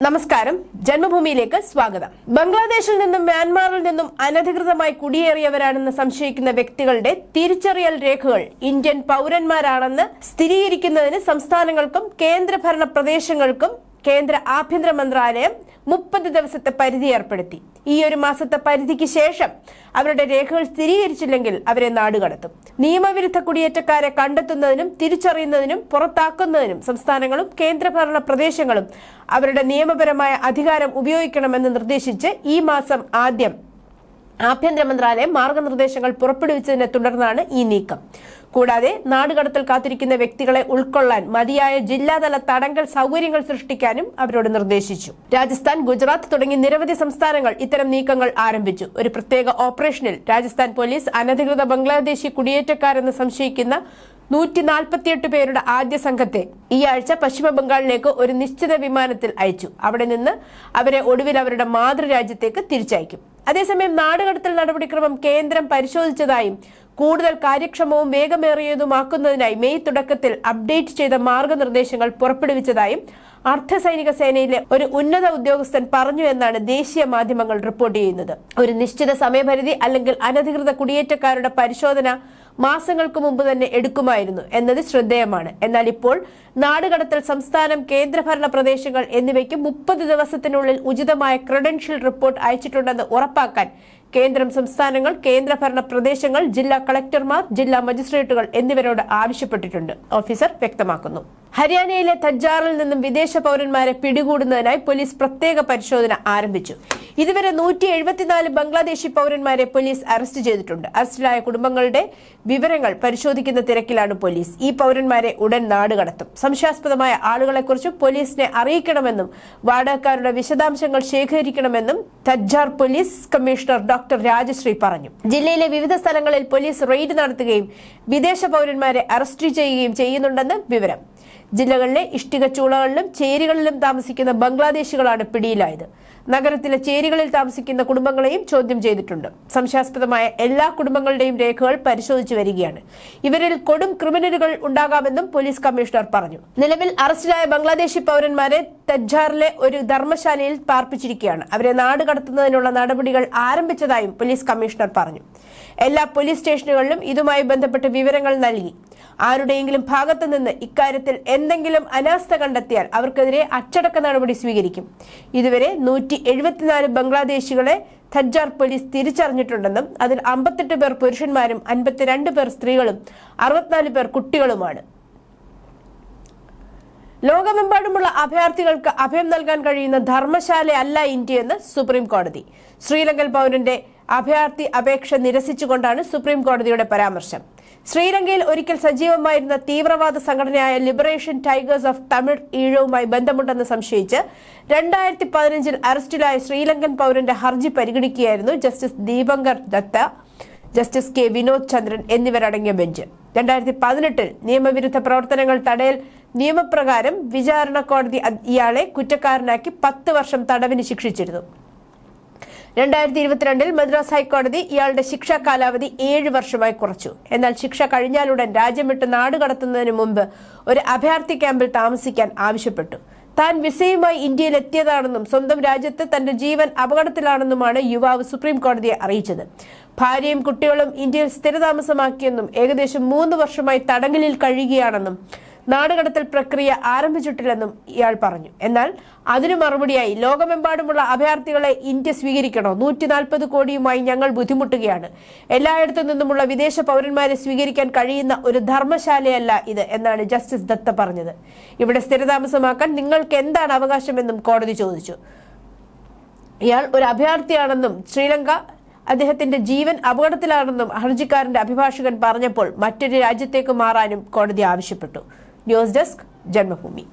നമസ്കാരം ജന്മഭൂമിയിലേക്ക് സ്വാഗതം. ബംഗ്ലാദേശിൽ നിന്നും മ്യാൻമാറിൽ നിന്നും അനധികൃതമായി കുടിയേറിയവരാണെന്ന് സംശയിക്കുന്ന വ്യക്തികളുടെ തിരിച്ചറിയൽ രേഖകൾ ഇന്ത്യൻ പൗരന്മാരാണെന്ന് സ്ഥിരീകരിക്കുന്നതിന് സംസ്ഥാനങ്ങൾക്കും കേന്ദ്രഭരണ പ്രദേശങ്ങൾക്കും കേന്ദ്ര ആഭ്യന്തര മന്ത്രാലയം 30 ദിവസത്തെ പരിധി ഏർപ്പെടുത്തി. ഈ ഒരു മാസത്തെ പരിധിക്ക് ശേഷം അവരുടെ രേഖകൾ സ്ഥിരീകരിച്ചില്ലെങ്കിൽ അവരെ നാടുകടത്തും. നിയമവിരുദ്ധ കുടിയേറ്റക്കാരെ കണ്ടെത്തുന്നതിനും തിരിച്ചറിയുന്നതിനും പുറത്താക്കുന്നതിനും സംസ്ഥാനങ്ങളും കേന്ദ്രഭരണ പ്രദേശങ്ങളും അവരുടെ നിയമപരമായ അധികാരം ഉപയോഗിക്കണമെന്ന് നിർദ്ദേശിച്ച് ഈ മാസം ആദ്യം ആഭ്യന്തര മന്ത്രാലയം മാർഗനിർദ്ദേശങ്ങൾ പുറപ്പെടുവിച്ചതിനെ തുടർന്നാണ് ഈ നീക്കം. കൂടാതെ നാടുകടത്തൽ കാത്തിരിക്കുന്ന വ്യക്തികളെ ഉൾക്കൊള്ളാൻ മതിയായ ജില്ലാതല തടങ്കൽ സൗകര്യങ്ങൾ സൃഷ്ടിക്കാനും അവരോട് നിർദ്ദേശിച്ചു. രാജസ്ഥാൻ, ഗുജറാത്ത് തുടങ്ങി നിരവധി സംസ്ഥാനങ്ങൾ ഇത്തരം നീക്കങ്ങൾ ആരംഭിച്ചു. ഒരു പ്രത്യേക ഓപ്പറേഷനിൽ രാജസ്ഥാൻ പോലീസ് അനധികൃത ബംഗ്ലാദേശി കുടിയേറ്റക്കാരെന്ന് സംശയിക്കുന്ന 148 പേരുടെ ആദ്യ സംഘത്തെ ഈ ആഴ്ച പശ്ചിമ ബംഗാളിലേക്ക് ഒരു നിശ്ചിത വിമാനത്തിൽ അയച്ചു. അവിടെ നിന്ന് അവരെ ഒടുവിൽ അവരുടെ മാതൃരാജ്യത്തേക്ക് തിരിച്ചയക്കും. അതേസമയം നാടുകടത്തൽ നടപടിക്രമം കേന്ദ്രം പരിശോധിച്ചതായും കൂടുതൽ കാര്യക്ഷമവും വേഗമേറിയതുമാക്കുന്നതിനായി മെയ് തുടക്കത്തിൽ അപ്ഡേറ്റ് ചെയ്ത മാർഗനിർദ്ദേശങ്ങൾ പുറപ്പെടുവിച്ചതായും അർദ്ധസൈനിക സേനയിലെ ഒരു ഉന്നത ഉദ്യോഗസ്ഥൻ പറഞ്ഞു എന്നാണ് ദേശീയ മാധ്യമങ്ങൾ റിപ്പോർട്ട് ചെയ്യുന്നത്. ഒരു നിശ്ചിത സമയപരിധി അല്ലെങ്കിൽ അനധികൃത കുടിയേറ്റക്കാരുടെ പരിശോധന മാസങ്ങൾക്ക് മുമ്പ് തന്നെ എടുക്കുമായിരുന്നു എന്നത് ശ്രദ്ധേയമാണ്. എന്നാൽ ഇപ്പോൾ നാടുകടത്തൽ സംസ്ഥാനം, കേന്ദ്രഭരണ പ്രദേശങ്ങൾ എന്നിവയ്ക്ക് 30 ദിവസത്തിനുള്ളിൽ ഉചിതമായ ക്രെഡൻഷ്യൽ റിപ്പോർട്ട് അയച്ചിട്ടുണ്ടെന്ന് ഉറപ്പാക്കാൻ കേന്ദ്രം സംസ്ഥാനങ്ങൾ, കേന്ദ്രഭരണ പ്രദേശങ്ങൾ, ജില്ലാ കളക്ടർമാർ, ജില്ലാ മജിസ്ട്രേറ്റുകൾ എന്നിവരോട് ആവശ്യപ്പെട്ടിട്ടുണ്ട്, ഓഫീസർ വ്യക്തമാക്കുന്നു. ഹരിയാനയിലെ തജ്ജാറിൽ നിന്നും വിദേശ പൗരന്മാരെ പിടികൂടുന്നതിനായി പോലീസ് പ്രത്യേക പരിശോധന ആരംഭിച്ചു. ഇതുവരെ 174 ബംഗ്ലാദേശി പൗരന്മാരെ പോലീസ് അറസ്റ്റ് ചെയ്തിട്ടുണ്ട്. അറസ്റ്റിലായ കുടുംബങ്ങളുടെ വിവരങ്ങൾ പരിശോധിക്കുന്ന തിരക്കിലാണ് പോലീസ്. ഈ പൗരന്മാരെ ഉടൻ നാടുകടത്തും. സംശയാസ്പദമായ ആളുകളെക്കുറിച്ച് പോലീസിനെ അറിയിക്കണമെന്നും വാടകക്കാരുടെ വിശദാംശങ്ങൾ ശേഖരിക്കണമെന്നും തജ്ജാർ പോലീസ് കമ്മീഷണർ ഡോക്ടർ രാജശ്രീ പറഞ്ഞു. ജില്ലയിലെ വിവിധ സ്ഥലങ്ങളിൽ പോലീസ് റെയ്ഡ് നടത്തുകയും വിദേശ പൗരന്മാരെ അറസ്റ്റ് ചെയ്യുകയും ചെയ്യുന്നുണ്ടെന്ന് വിവരം. ജില്ലകളിലെ ഇഷ്ടിക ചൂളകളിലും ചേരികളിലും താമസിക്കുന്ന ബംഗ്ലാദേശികളാണ് പിടിയിലായത്. നഗരത്തിലെ ചേരികളിൽ താമസിക്കുന്ന കുടുംബങ്ങളെയും ചോദ്യം ചെയ്തിട്ടുണ്ട്. സംശയാസ്പദമായ എല്ലാ കുടുംബങ്ങളുടെയും രേഖകൾ പരിശോധിച്ചു വരികയാണ്. ഇവരിൽ കൊടും ക്രിമിനലുകൾ ഉണ്ടാകാമെന്നും പോലീസ് കമ്മീഷണർ പറഞ്ഞു. നിലവിൽ അറസ്റ്റിലായ ബംഗ്ലാദേശി പൗരന്മാരെ തജ്ജാറിലെ ഒരു ധർമ്മശാലയിൽ പാർപ്പിച്ചിരിക്കുകയാണ്. അവരെ നാടുകടത്തുന്നതിനുള്ള നടപടികൾ ആരംഭിച്ചതായും പോലീസ് കമ്മീഷണർ പറഞ്ഞു. എല്ലാ പോലീസ് സ്റ്റേഷനുകളിലും ഇതുമായി ബന്ധപ്പെട്ട് വിവരങ്ങൾ നൽകി. ആരുടെയെങ്കിലും ഭാഗത്തു നിന്ന് ഇക്കാര്യത്തിൽ എന്തെങ്കിലും അനാസ്ഥ കണ്ടെത്തിയാൽ അവർക്കെതിരെ അച്ചടക്ക നടപടി സ്വീകരിക്കും. ഇതുവരെ 174 ബംഗ്ലാദേശികളെ തജ്ജാർ പോലീസ് തിരിച്ചറിഞ്ഞിട്ടുണ്ടെന്നും അതിൽ 58 പേർ പുരുഷന്മാരും 52 പേർ സ്ത്രീകളും 64 പേർ കുട്ടികളുമാണ്. ലോകമെമ്പാടുമുള്ള അഭയാർത്ഥികൾക്ക് അഭയം നൽകാൻ കഴിയുന്ന ധർമ്മശാലയല്ല ഇന്ത്യയെന്ന് സുപ്രീം കോടതി. ശ്രീലങ്കൻ പൗരന്റെ അഭയാർത്ഥി അപേക്ഷ നിരസിച്ചുകൊണ്ടാണ് സുപ്രീം കോടതിയുടെ പരാമർശം. ശ്രീലങ്കയിൽ ഒരിക്കൽ സജീവമായിരുന്ന തീവ്രവാദ സംഘടനയായ ലിബറേഷൻ ടൈഗേഴ്സ് ഓഫ് തമിഴ് ഈഴവുമായി ബന്ധമുണ്ടെന്ന് സംശയിച്ച് 2015 അറസ്റ്റിലായ ശ്രീലങ്കൻ പൗരന്റെ ഹർജി പരിഗണിക്കുകയായിരുന്നു justice Deepankar Datta, justice K Vinod Chandran എന്നിവരടങ്ങിയ ബെഞ്ച്. 2018 നിയമവിരുദ്ധ പ്രവർത്തനങ്ങൾ തടയൽ നിയമപ്രകാരം വിചാരണ കോടതി ഇയാളെ കുറ്റക്കാരനാക്കി 10 വർഷം തടവിന് ശിക്ഷിച്ചിരുന്നു. 2022 മദ്രാസ് ഹൈക്കോടതി ഇയാളുടെ ശിക്ഷാ കാലാവധി 7 വർഷമായി കുറച്ചു. എന്നാൽ ശിക്ഷ കഴിഞ്ഞാലുടൻ രാജ്യം വിട്ട് നാടുകടത്തുന്നതിന് മുമ്പ് ഒരു അഭയാർത്ഥി ക്യാമ്പിൽ താമസിക്കാൻ ആവശ്യപ്പെട്ടു. താൻ വിസയുമായി ഇന്ത്യയിൽ എത്തിയതാണെന്നും സ്വന്തം രാജ്യത്ത് തന്റെ ജീവൻ അപകടത്തിലാണെന്നുമാണ് യുവാവ് സുപ്രീം കോടതിയെ അറിയിച്ചത്. ഭാര്യയും കുട്ടികളും ഇന്ത്യയിൽ സ്ഥിരതാമസമാക്കിയെന്നും ഏകദേശം 3 വർഷമായി തടങ്കലിൽ കഴിയുകയാണെന്നും നാടുകടത്തൽ പ്രക്രിയ ആരംഭിച്ചിട്ടില്ലെന്നും ഇയാൾ പറഞ്ഞു. എന്നാൽ അതിനു മറുപടിയായി ലോകമെമ്പാടുമുള്ള അഭയാർത്ഥികളെ ഇന്ത്യ സ്വീകരിക്കണോ? 140 കോടിയുമായി ഞങ്ങൾ ബുദ്ധിമുട്ടുകയാണ്. എല്ലായിടത്തു നിന്നുമുള്ള വിദേശ പൗരന്മാരെ സ്വീകരിക്കാൻ കഴിയുന്ന ഒരു ധർമ്മശാലയല്ല ഇത് എന്നാണ് ജസ്റ്റിസ് ദത്ത പറഞ്ഞത്. ഇവിടെ സ്ഥിരതാമസമാക്കാൻ നിങ്ങൾക്ക് എന്താണ് അവകാശമെന്നും കോടതി ചോദിച്ചു. ഇയാൾ ഒരു അഭയാർത്ഥിയാണെന്നും ശ്രീലങ്ക അദ്ദേഹത്തിന്റെ ജീവൻ അപകടത്തിലാണെന്നും ഹർജിക്കാരന്റെ അഭിഭാഷകൻ പറഞ്ഞപ്പോൾ മറ്റൊരു രാജ്യത്തേക്ക് മാറാനും കോടതി ആവശ്യപ്പെട്ടു. News desk Janmabhumi.